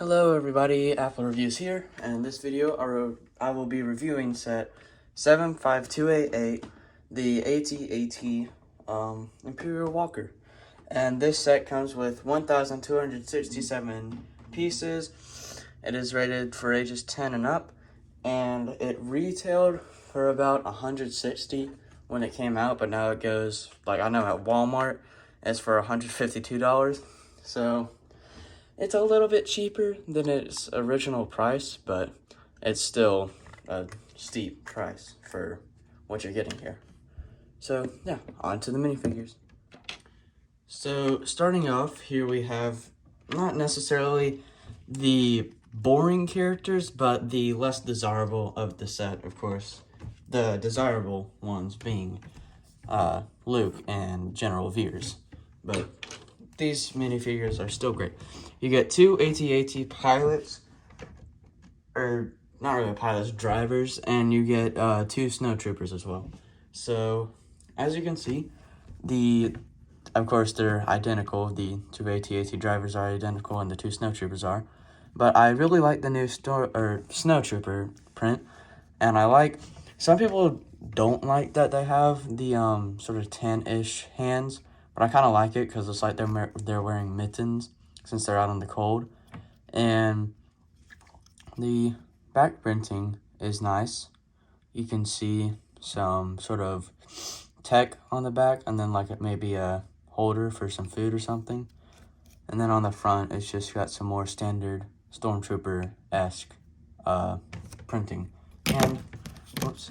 Hello everybody, Apple Reviews here, and in this video I will be reviewing set 75288, the AT-AT Imperial Walker. And this set comes with 1,267 pieces. It is rated for ages 10 and up, and it retailed for about 160 when it came out, but now it goes, like I know at Walmart, it's for $152, so it's a little bit cheaper than its original price, but it's still a steep price for what you're getting here. So yeah, on to the minifigures. So starting off, here we have not necessarily the boring characters, but the less desirable of the set, of course. The desirable ones being Luke and General Veers. But these minifigures are still great. You get two AT-AT pilots, or not really pilots, drivers, and you get two snowtroopers as well. So, as you can see, of course they're identical. The two AT-AT drivers are identical, and the two snowtroopers are. But I really like the new snowtrooper print, and some people don't like that they have the sort of tan-ish hands. But I kind of like it because it's like they're wearing mittens since they're out in the cold. And the back printing is nice. You can see some sort of tech on the back, and then like it may be a holder for some food or something. And then on the front, it's just got some more standard Stormtrooper-esque printing. And, whoops,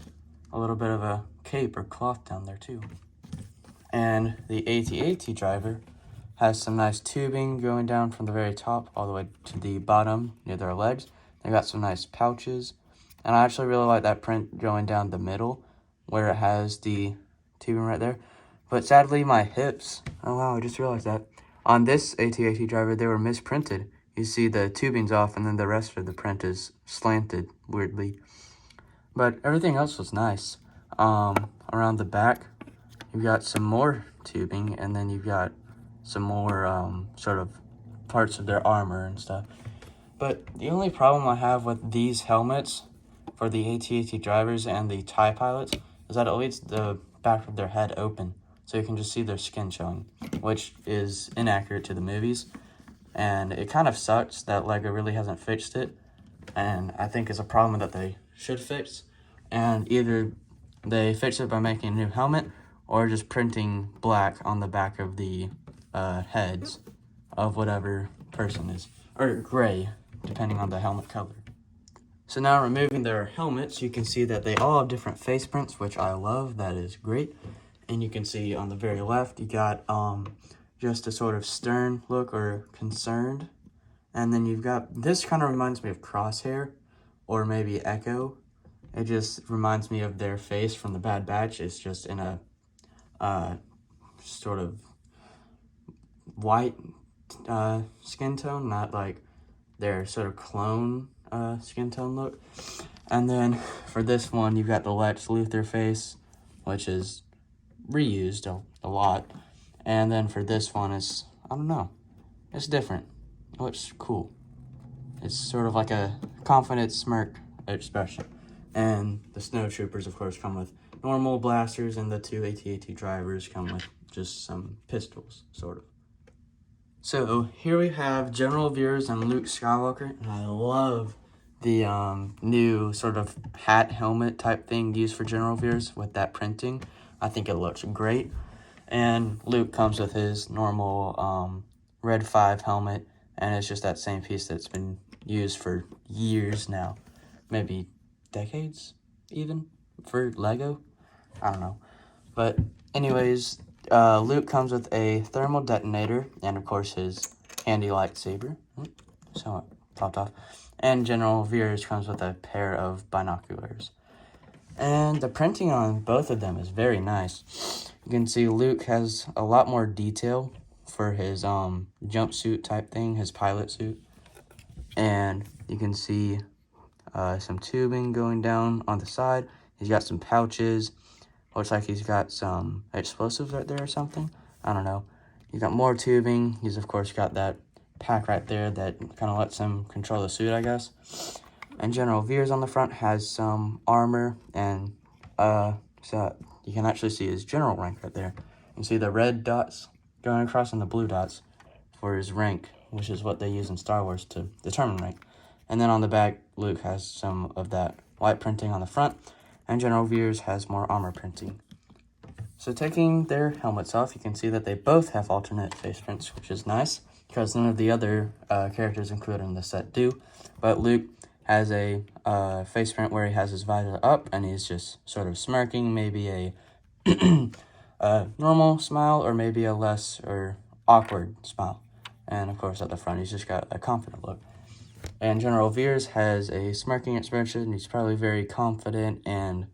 a little bit of a cape or cloth down there too. And the AT-AT driver has some nice tubing going down from the very top all the way to the bottom near their legs. They got some nice pouches. And I actually really like that print going down the middle where it has the tubing right there. But sadly, my hips, oh wow, I just realized that. On this AT-AT driver, they were misprinted. You see the tubing's off and then the rest of the print is slanted weirdly. But everything else was nice. Around the back, you've got some more tubing, and then you've got some more sort of parts of their armor and stuff. But the only problem I have with these helmets for the AT-AT drivers and the TIE pilots is that it leaves the back of their head open, so you can just see their skin showing, which is inaccurate to the movies. And it kind of sucks that LEGO really hasn't fixed it, and I think it's a problem that they should fix. And either they fix it by making a new helmet, or just printing black on the back of the heads of whatever person is, or gray, depending on the helmet color. So now removing their helmets, you can see that they all have different face prints, which I love. That is great. And you can see on the very left, you got just a sort of stern look or concerned. And then you've got, this kind of reminds me of Crosshair, or maybe Echo. It just reminds me of their face from the Bad Batch. It's just in a sort of white skin tone, not like their sort of clone skin tone look. And then for this one, you've got the Lex Luthor face, which is reused a lot. And then for this one, it's, I don't know, it's different. It looks cool. It's sort of like a confident smirk expression. And the snowtroopers, of course, come with normal blasters, and the two AT-AT drivers come with just some pistols, sort of. So here we have General Veers and Luke Skywalker, and I love the new sort of hat helmet type thing used for General Veers with that printing. I think it looks great. And Luke comes with his normal Red 5 helmet, and it's just that same piece that's been used for years now, maybe decades even, for LEGO. I don't know. But anyways, Luke comes with a thermal detonator and, of course, his handy lightsaber. So it popped off. And General Veers comes with a pair of binoculars. And the printing on both of them is very nice. You can see Luke has a lot more detail for his jumpsuit type thing, his pilot suit. And you can see some tubing going down on the side. He's got some pouches. Looks like he's got some explosives right there or something. I don't know. He's got more tubing. He's, of course, got that pack right there that kind of lets him control the suit, I guess. And General Veers on the front has some armor, and so you can actually see his general rank right there. You can see the red dots going across and the blue dots for his rank, which is what they use in Star Wars to determine rank. And then on the back, Luke has some of that white printing on the front, and General Veers has more armor printing. So taking their helmets off, you can see that they both have alternate face prints, which is nice, because none of the other characters included in the set do. But Luke has a face print where he has his visor up, and he's just sort of smirking, maybe a normal smile, or maybe a less or awkward smile. And of course at the front, he's just got a confident look. And General Veers has a smirking expression. He's probably very confident and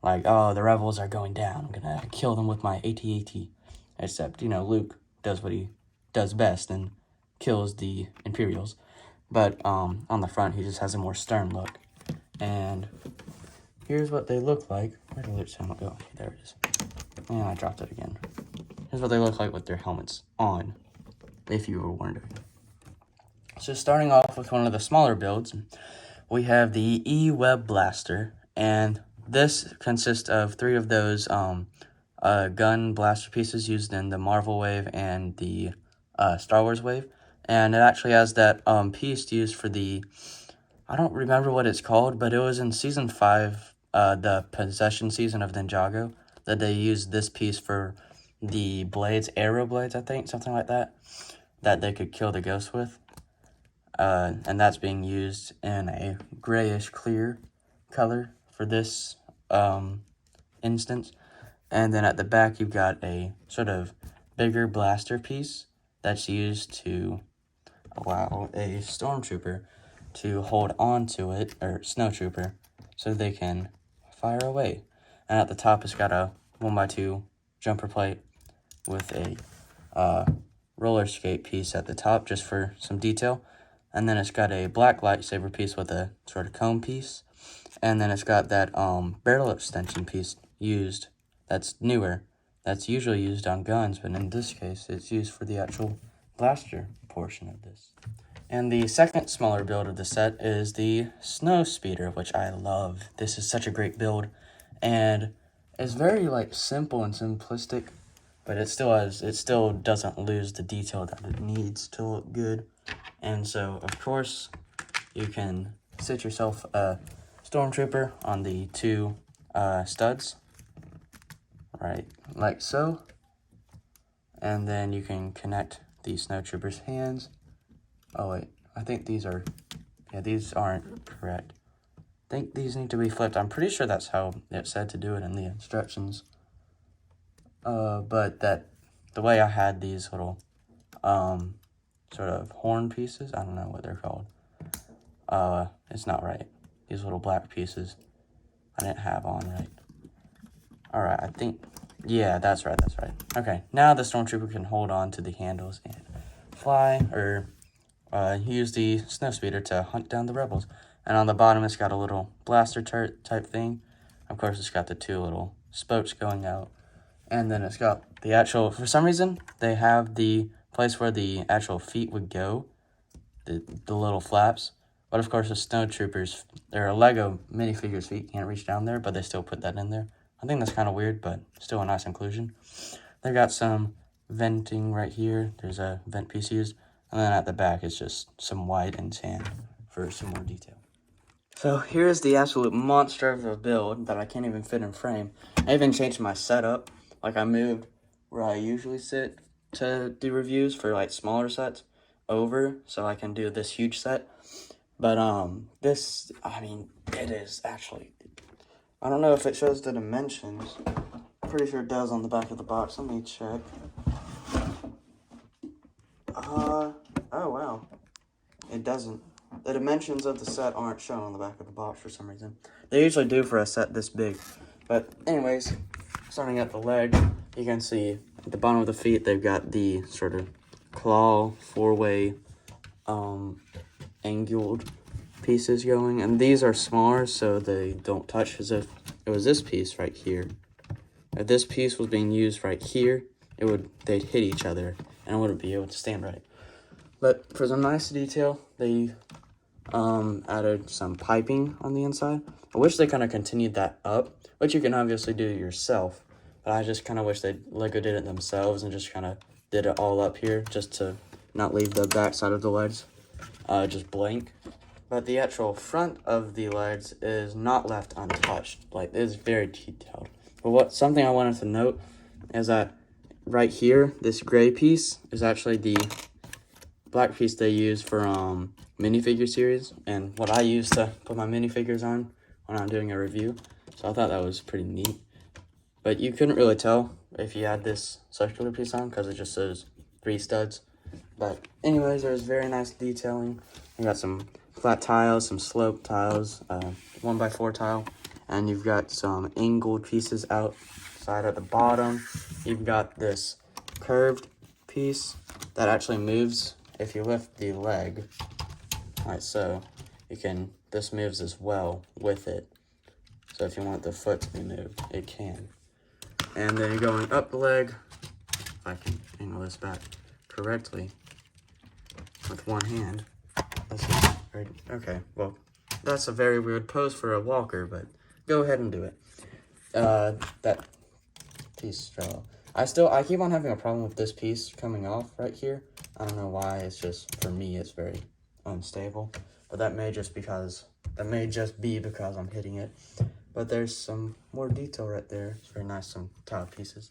like, oh, the rebels are going down. I'm gonna kill them with my AT-AT. Except, you know, Luke does what he does best and kills the Imperials. But on the front, he just has a more stern look. And here's what they look like. Where did Luke's helmet go? There it is. And I dropped it again. Here's what they look like with their helmets on, if you were wondering. So starting off with one of the smaller builds, we have the E-Web Blaster. And this consists of 3 of those gun blaster pieces used in the Marvel wave and the Star Wars wave. And it actually has that piece used for the, I don't remember what it's called, but it was in Season 5, the Possession season of Ninjago, that they used this piece for the blades, arrow blades, I think, something like that they could kill the ghost with. And that's being used in a grayish clear color for this instance. And then at the back, you've got a sort of bigger blaster piece that's used to allow a stormtrooper to hold on to it, or snowtrooper, so they can fire away. And at the top, it's got a 1x2 jumper plate with a roller skate piece at the top, just for some detail. And then it's got a black lightsaber piece with a sort of cone piece. And then it's got that barrel extension piece used, that's newer. That's usually used on guns, but in this case, it's used for the actual blaster portion of this. And the second smaller build of the set is the Snow Speeder, which I love. This is such a great build, and it's very like simple and simplistic, but it still doesn't lose the detail that it needs to look good. And so, of course, you can sit yourself a stormtrooper on the 2 studs, right, like so. And then you can connect the snowtrooper's hands. Oh wait, I think these are, yeah, these aren't correct. I think these need to be flipped. I'm pretty sure that's how it said to do it in the instructions. But the way I had these little, sort of horn pieces, I don't know what they're called. It's not right. These little black pieces I didn't have on right. Alright, I think, yeah, that's right. Okay, now the stormtrooper can hold on to the handles and fly, or use the snow speeder to hunt down the rebels. And on the bottom, it's got a little blaster turret type thing. Of course, it's got the 2 little spokes going out. And then it's got the actual, for some reason, they have the place where the actual feet would go, the little flaps. But of course, the snowtroopers, they're a Lego minifigures feet, can't reach down there, but they still put that in there. I think that's kind of weird, but still a nice inclusion. They've got some venting right here. There's a vent piece used. And then at the back, it's just some white and tan for some more detail. So here's the absolute monster of a build that I can't even fit in frame. I even changed my setup. Like, I moved where I usually sit to do reviews for like smaller sets over, so I can do this huge set. But this, I mean, it is actually, I don't know if it shows the dimensions. Pretty sure it does on the back of the box. Let me check. Oh wow, it doesn't. The dimensions of the set aren't shown on the back of the box for some reason. They usually do for a set this big. But anyways, starting at the leg, you can see at the bottom of the feet, they've got the sort of claw 4-way angled pieces going. And these are smaller, so they don't touch, as if it was this piece right here. If this piece was being used right here, they'd hit each other, and it wouldn't be able to stand right. But for some nice detail, they added some piping on the inside. I wish they kind of continued that up, which you can obviously do yourself. But I just kind of wish Lego did it themselves and just kind of did it all up here just to not leave the back side of the legs just blank. But the actual front of the legs is not left untouched. Like, it is very detailed. But something I wanted to note is that right here, this gray piece is actually the black piece they use for minifigure series, and what I use to put my minifigures on when I'm doing a review. So I thought that was pretty neat. But you couldn't really tell if you had this circular piece on because it just says 3 studs. But anyways, there's very nice detailing. You got some flat tiles, some slope tiles, 1x4 tile, and you've got some angled pieces outside at the bottom. You've got this curved piece that actually moves if you lift the leg, like so. This moves as well with it. So if you want the foot to be moved, it can. And then going up the leg, if I can angle this back correctly with one hand. Okay, well, that's a very weird pose for a walker, but go ahead and do it. That piece fell. I keep on having a problem with this piece coming off right here. I don't know why. It's just, for me, it's very unstable. But that may just be because I'm hitting it. But there's some more detail right there. It's very nice, some tile pieces.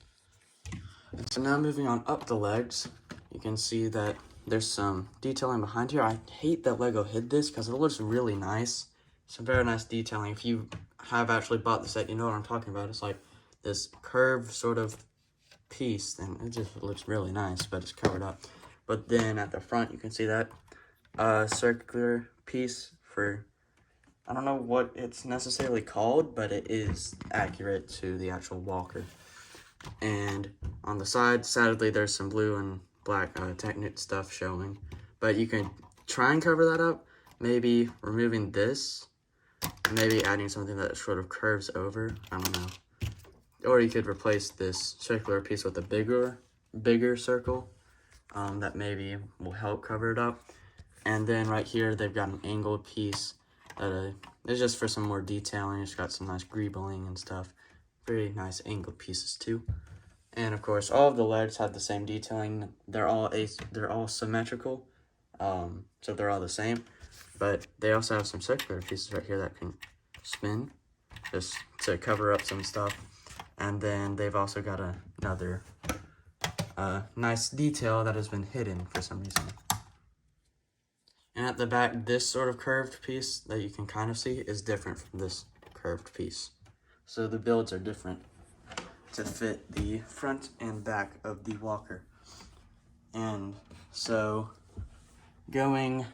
And so now moving on up the legs, you can see that there's some detailing behind here. I hate that Lego hid this because it looks really nice. Some very nice detailing. If you have actually bought the set, you know what I'm talking about. It's like this curved sort of piece, and it just looks really nice, but it's covered up. But then at the front, you can see that circular piece for, I don't know what it's necessarily called, but it is accurate to the actual walker. And on the side, sadly, there's some blue and black Technic stuff showing, but you can try and cover that up, maybe removing this, maybe adding something that sort of curves over, I don't know. Or you could replace this circular piece with a bigger circle that maybe will help cover it up. And then right here, they've got an angled piece that is just for some more detailing. It's got some nice greebling and stuff. Very nice angled pieces too. And of course, all of the legs have the same detailing. They're all symmetrical, so they're all the same. But they also have some circular pieces right here that can spin, just to cover up some stuff. And then they've also got another nice detail that has been hidden for some reason. And at the back, this sort of curved piece that you can kind of see is different from this curved piece. So the builds are different to fit the front and back of the walker. And so going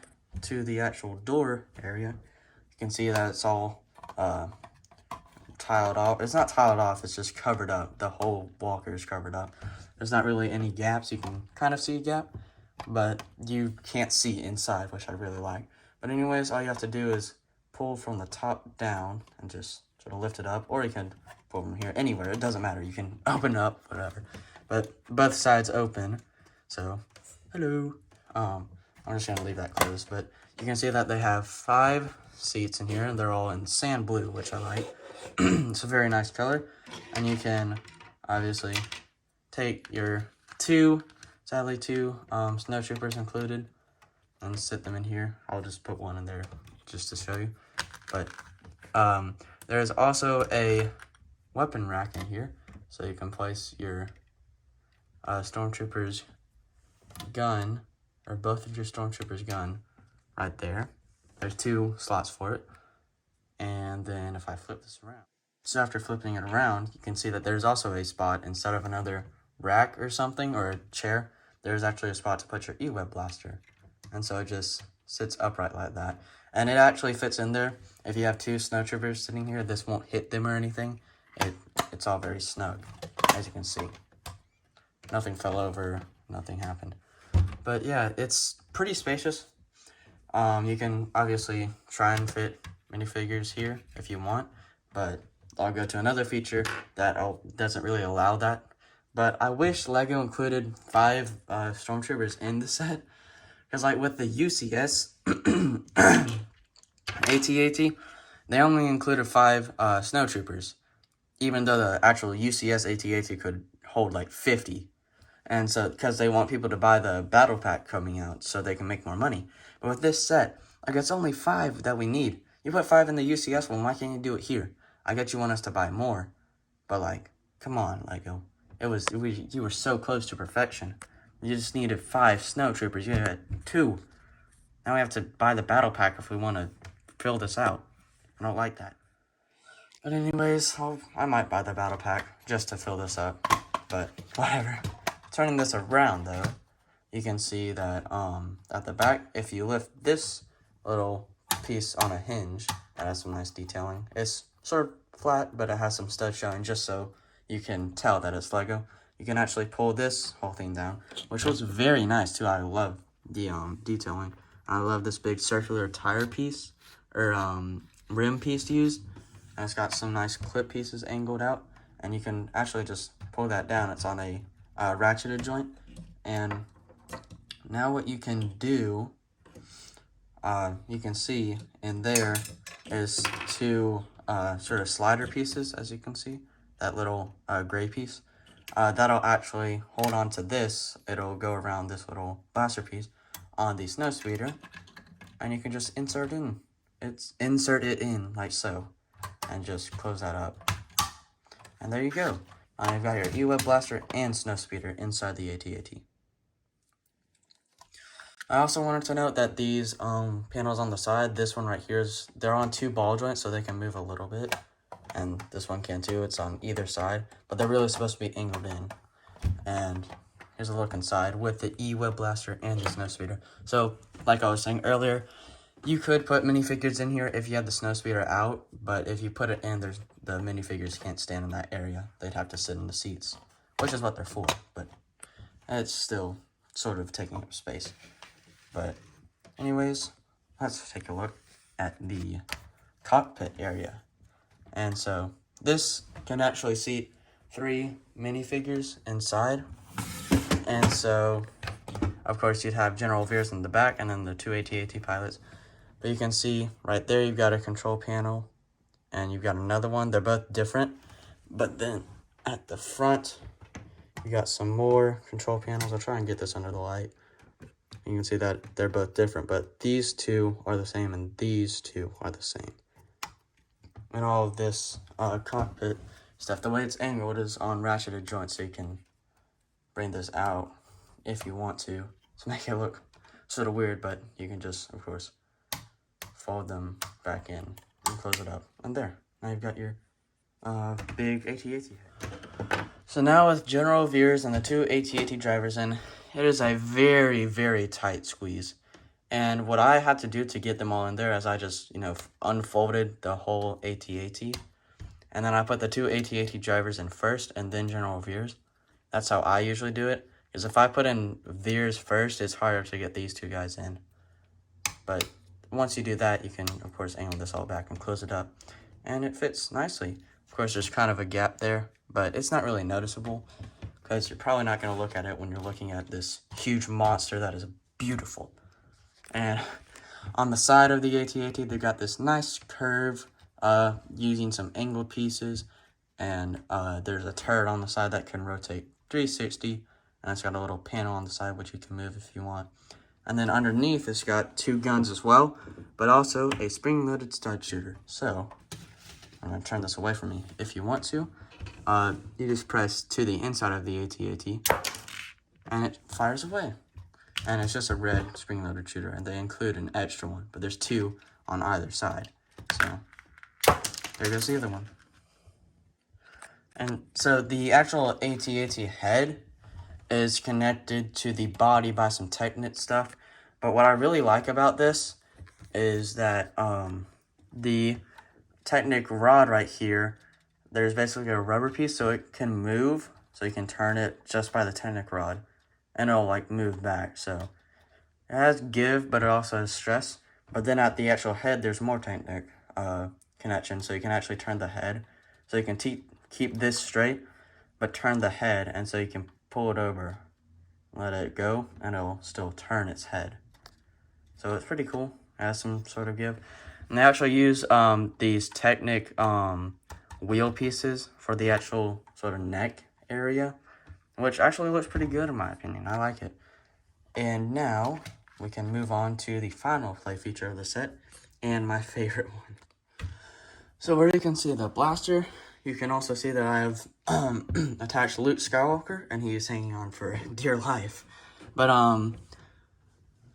to the actual door area, you can see that it's all tiled off. It's not tiled off, it's just covered up. The whole walker is covered up. There's not really any gaps. You can kind of see a gap, but you can't see inside, which I really like. But anyways, all you have to do is pull from the top down and just sort of lift it up, or you can pull from here, anywhere, it doesn't matter. You can open up, whatever. But both sides open, so, hello. I'm just gonna leave that closed, but you can see that they have 5 seats in here, and they're all in sand blue, which I like. It's a very nice color, and you can obviously take your sadly two snow troopers included, and sit them in here. I'll just put one in there just to show you. But there's also a weapon rack in here, so you can place your stormtrooper's gun, or both of your stormtrooper's gun, right there. There's 2 slots for it. And then if I flip this around, so after flipping it around, you can see that there's also a spot, instead of another rack or something, or a chair, there's actually a spot to put your E-Web blaster. And so it just sits upright like that. And it actually fits in there. If you have 2 snowtroopers sitting here, this won't hit them or anything. It's all very snug, as you can see. Nothing fell over, nothing happened. But yeah, it's pretty spacious. You can obviously try and fit minifigures here if you want, but I'll go to another feature that doesn't really allow that. But I wish Lego included 5 stormtroopers in the set, Because like with the UCS AT-AT, they only included 5 snow troopers, even though the actual UCS AT-AT could hold like 50. And so, because they want people to buy the battle pack coming out so they can make more money. But with this set, like, it's only 5 that we need. You put 5 in the UCS one, why can't you do it here? I get you want us to buy more, but like, come on, Lego. You were so close to perfection. You just needed 5 snow troopers. You had 2. Now we have to buy the battle pack if we want to fill this out. I don't like that. But anyways, I might buy the battle pack just to fill this up. But whatever. Turning this around though, you can see that at the back, if you lift this little piece on a hinge, that has some nice detailing. It's sort of flat, but it has some studs showing just so you can tell that it's Lego. You can actually pull this whole thing down, which was very nice too. I love the detailing. I love this big circular tire piece or rim piece used. And it's got some nice clip pieces angled out, and you can actually just pull that down. It's on a ratcheted joint. And now what you can do, you can see in there is 2 sort of slider pieces, as you can see, that little gray piece. That'll actually hold on to this. It'll go around this little blaster piece on the snow speeder, and you can just insert it in like so, and just close that up. And there you go. You've got your E-Web Blaster and Snow Speeder inside the AT-AT. I also wanted to note that these panels on the side, this one right here, they're on 2 ball joints, so they can move a little bit. And this one can too, it's on either side. But they're really supposed to be angled in. And here's a look inside with the E-Web Blaster and the Snow Speeder. So, like I was saying earlier, you could put minifigures in here if you had the snow speeder out, but if you put it in, the minifigures can't stand in that area. They'd have to sit in the seats, which is what they're for, but it's still sort of taking up space. But anyways, let's take a look at the cockpit area. And so this can actually seat 3 minifigures inside. And so, of course, you'd have General Veers in the back and then the 2 AT-AT pilots. But you can see right there, you've got a control panel, and you've got another one. They're both different. But then at the front, you got some more control panels. I'll try and get this under the light. You can see that they're both different, but these 2 are the same, and these 2 are the same. And all of this cockpit stuff, the way it's angled is on ratcheted joints, so you can bring this out if you want to make it look sort of weird, but you can just, of course, fold them back in and close it up. And there, now you've got your big AT-AT. So now with General Veers and the 2 AT-AT drivers in, it is a very, very tight squeeze. And what I had to do to get them all in there is I just, unfolded the whole AT-AT. And then I put the 2 AT-AT drivers in first and then General Veers. That's how I usually do it. Because if I put in Veers first, it's harder to get these 2 guys in. But once you do that, you can, of course, angle this all back and close it up. And it fits nicely. Of course, there's kind of a gap there, but it's not really noticeable because you're probably not going to look at it when you're looking at this huge monster that is beautiful. And on the side of the AT-AT, they've got this nice curve using some angled pieces. And there's a turret on the side that can rotate 360. And it's got a little panel on the side which you can move if you want. And then underneath, it's got 2 guns as well, but also a spring-loaded stud shooter. So, I'm going to turn this away from me. If you want to, you just press to the inside of the AT-AT, and it fires away. And it's just a red spring-loaded shooter, and they include an extra one, but there's 2 on either side. So, there goes the other one. And so, the actual AT-AT head is connected to the body by some Technit stuff. But what I really like about this is that the Technic rod right here, there's basically a rubber piece so it can move. So you can turn it just by the Technic rod and it'll like move back. So it has give, but it also has stress. But then at the actual head, there's more Technic connection. So you can actually turn the head. So you can keep this straight, but turn the head. And so you can pull it over, let it go, and it'll still turn its head. So it's pretty cool. It has some sort of give. And they actually use these Technic wheel pieces for the actual sort of neck area, which actually looks pretty good in my opinion. I like it. And now we can move on to the final play feature of the set, and my favorite one. So where you can see the blaster, you can also see that I have attached Luke Skywalker, and he is hanging on for dear life. But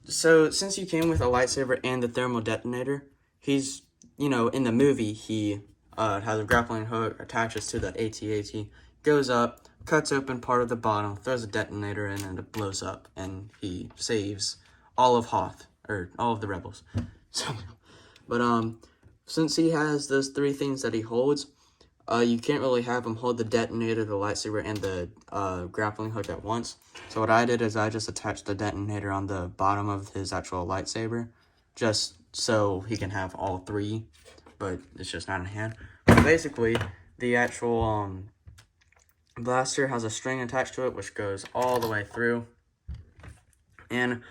so since he came with a lightsaber and the thermal detonator, he's, you know, in the movie, he has a grappling hook, attaches to the AT-AT, goes up, cuts open part of the bottom, throws a detonator in, and it blows up, and he saves all of Hoth, or all of the rebels. So, but since he has those three things that he holds, you can't really have him hold the detonator, the lightsaber, and the grappling hook at once. So what I did is I just attached the detonator on the bottom of his actual lightsaber, just so he can have all three, but it's just not in hand. But basically, the actual blaster has a string attached to it, which goes all the way through. And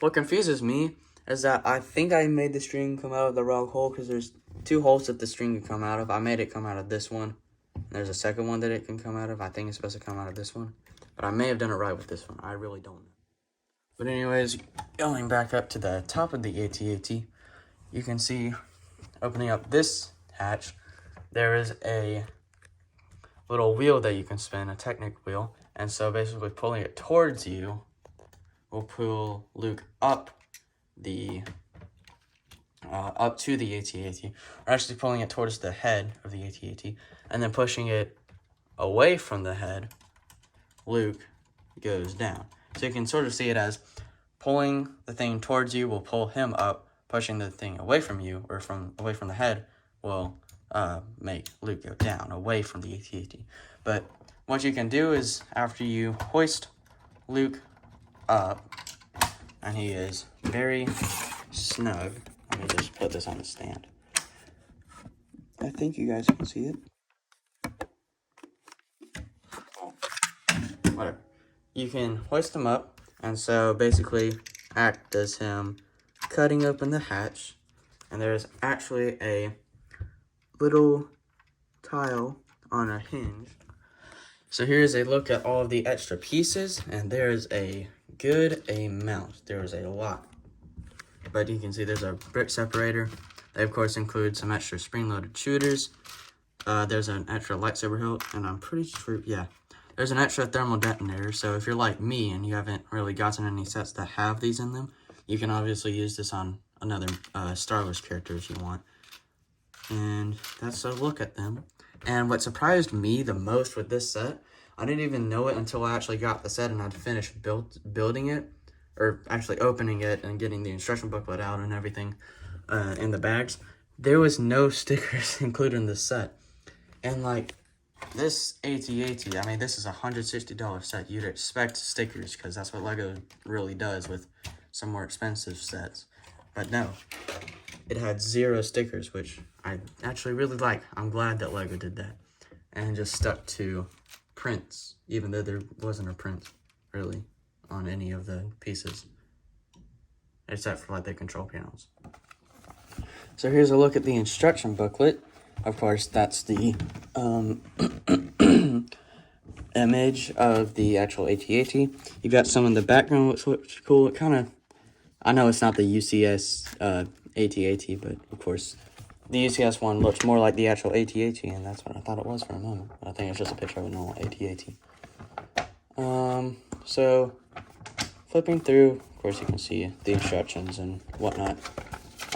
what confuses me is that I think I made the string come out of the wrong hole, because there's two holes that the string can come out of. I made it come out of this one. There's a second one that it can come out of. I think it's supposed to come out of this one. But I may have done it right with this one. I really don't know. But anyways, going back up to the top of the AT-AT, you can see, opening up this hatch, there is a little wheel that you can spin, a Technic wheel. And so basically pulling it towards you will pull Luke up the up to the AT-AT. We're actually pulling it towards the head of the AT-AT, and then pushing it away from the head, Luke goes down. So you can sort of see it as pulling the thing towards you will pull him up, pushing the thing away from you, or away from the head, will make Luke go down, away from the AT-AT. But what you can do is, after you hoist Luke up, and he is very snug. Let me just put this on the stand. I think you guys can see it. Whatever. You can hoist him up, and so basically act as him cutting open the hatch, and there's actually a little tile on a hinge. So here's a look at all of the extra pieces, and there's a good amount. There's a lot. But you can see there's a brick separator. They, of course, include some extra spring-loaded shooters. There's an extra lightsaber hilt, and I'm pretty sure, yeah. There's an extra thermal detonator, so if you're like me and you haven't really gotten any sets that have these in them, you can obviously use this on another Star Wars character if you want. And that's a look at them. And what surprised me the most with this set, I didn't even know it until I actually got the set and I'd finished building it, or actually opening it and getting the instruction booklet out and everything in the bags. There was no stickers included in this set. And like, this AT-AT, I mean, this is a $160 set. You'd expect stickers, because that's what LEGO really does with some more expensive sets. But no, it had 0 stickers, which I actually really like. I'm glad that LEGO did that. And just stuck to prints, even though there wasn't a print, really, on any of the pieces. Except for, like, the control panels. So here's a look at the instruction booklet. Of course, that's the image of the actual AT-AT. You got some in the background, which looks cool. It kind of, I know it's not the UCS AT-AT, but of course, the UCS one looks more like the actual AT-AT, and that's what I thought it was for a moment. But I think it's just a picture of a normal AT-AT. So, flipping through, of course, you can see the instructions and whatnot.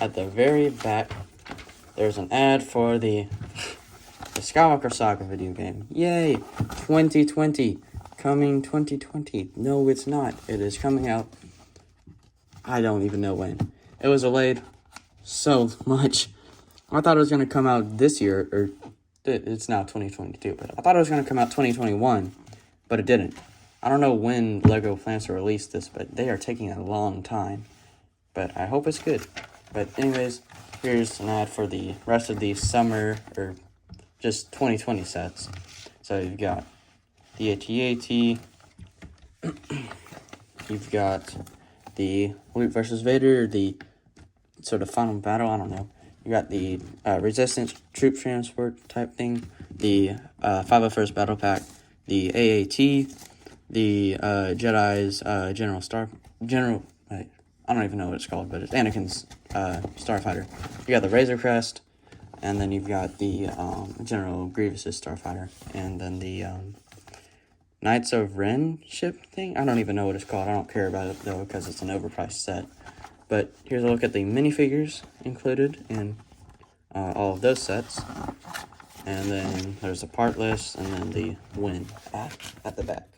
At the very back, there's an ad for the Skywalker Saga video game. Yay! 2020. Coming 2020. No, it's not. It is coming out. I don't even know when. It was delayed so much. I thought it was going to come out this year, or it's now 2022, but I thought it was going to come out 2021, but it didn't. I don't know when LEGO plans to release this, but they are taking a long time. But I hope it's good. But anyways, here's an ad for the rest of the summer, or just 2020 sets. So you've got the AT-AT, you've got the Luke versus Vader, the sort of final battle, I don't know. You got the Resistance Troop Transport type thing, the 501st Battle Pack, the AAT, the Jedi's I don't even know what it's called, but it's Anakin's Starfighter. You got the Razor Crest, and then you've got the General Grievous's Starfighter, and then the Knights of Ren ship thing. I don't even know what it's called. I don't care about it, though, because it's an overpriced set. But here's a look at the minifigures included in all of those sets. And then there's a part list, and then the win at the back.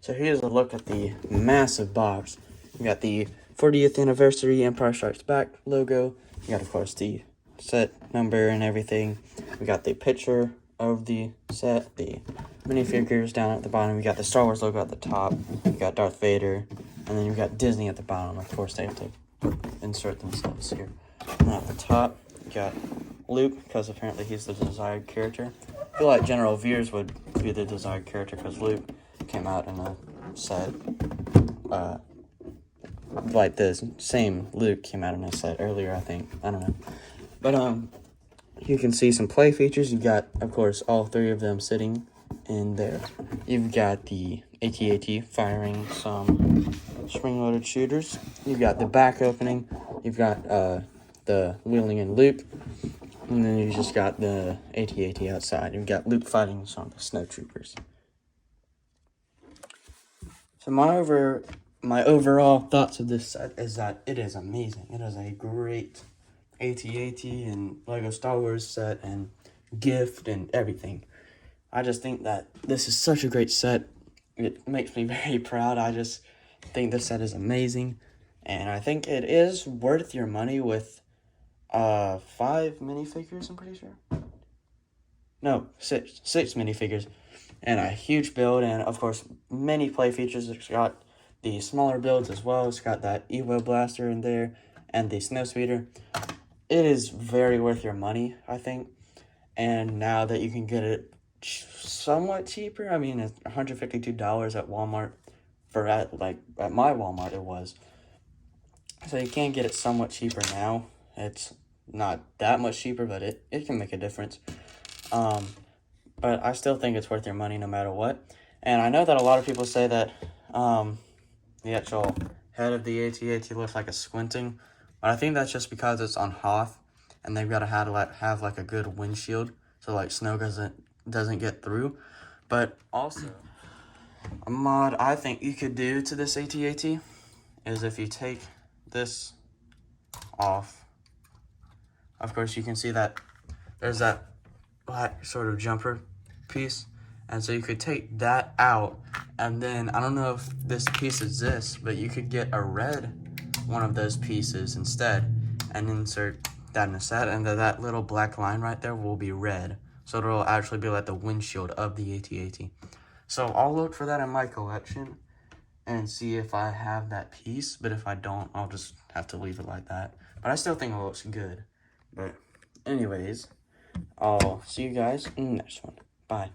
So here's a look at the massive box. You got the 40th Anniversary Empire Strikes Back logo. You got, of course, the set number and everything. We got the picture of the set, the minifigures down at the bottom. We got the Star Wars logo at the top. We got Darth Vader, and then you got Disney at the bottom. Of course, they have to insert themselves here. And at the top, you got Luke, because apparently he's the desired character. I feel like General Veers would be the desired character because Luke came out in a set. Like the same Luke came out in a set earlier, I think. I don't know. But you can see some play features. You got, of course, all three of them sitting in there. You've got the AT-AT firing some spring-loaded shooters. You've got the back opening. You've got the wheeling in Luke. And then you just got the AT-AT outside. You've got Luke fighting some of the snowtroopers. So my overall thoughts of this set is that it is amazing. It is a great AT-AT and Lego Star Wars set and gift and everything. I just think that this is such a great set. It makes me very proud. I just think this set is amazing. And I think it is worth your money with 5 minifigures, I'm pretty sure. No, 6 minifigures. And a huge build, and of course, many play features. It's got the smaller builds as well. It's got that Evo Blaster in there, and the Snow Speeder. It is very worth your money, I think. And now that you can get it somewhat cheaper, I mean, it's $152 at Walmart. At my Walmart, it was. So you can get it somewhat cheaper now. It's not that much cheaper, but it can make a difference. But I still think it's worth your money no matter what. And I know that a lot of people say that the actual head of the AT-AT looks like a squinting. But I think that's just because it's on Hoth, and they've got to have like a good windshield so like snow doesn't get through. But also, a mod I think you could do to this AT-AT is if you take this off. Of course, you can see that there's that black sort of jumper piece, and so you could take that out, and then I don't know if this piece exists, but you could get a red one of those pieces instead and insert that in a set, and that little black line right there will be red, so it'll actually be like the windshield of the AT-AT. So I'll look for that in my collection and see if I have that piece, but if I don't, I'll just have to leave it like that. But I still think it looks good. But anyways, I'll see you guys in the next one. Bye.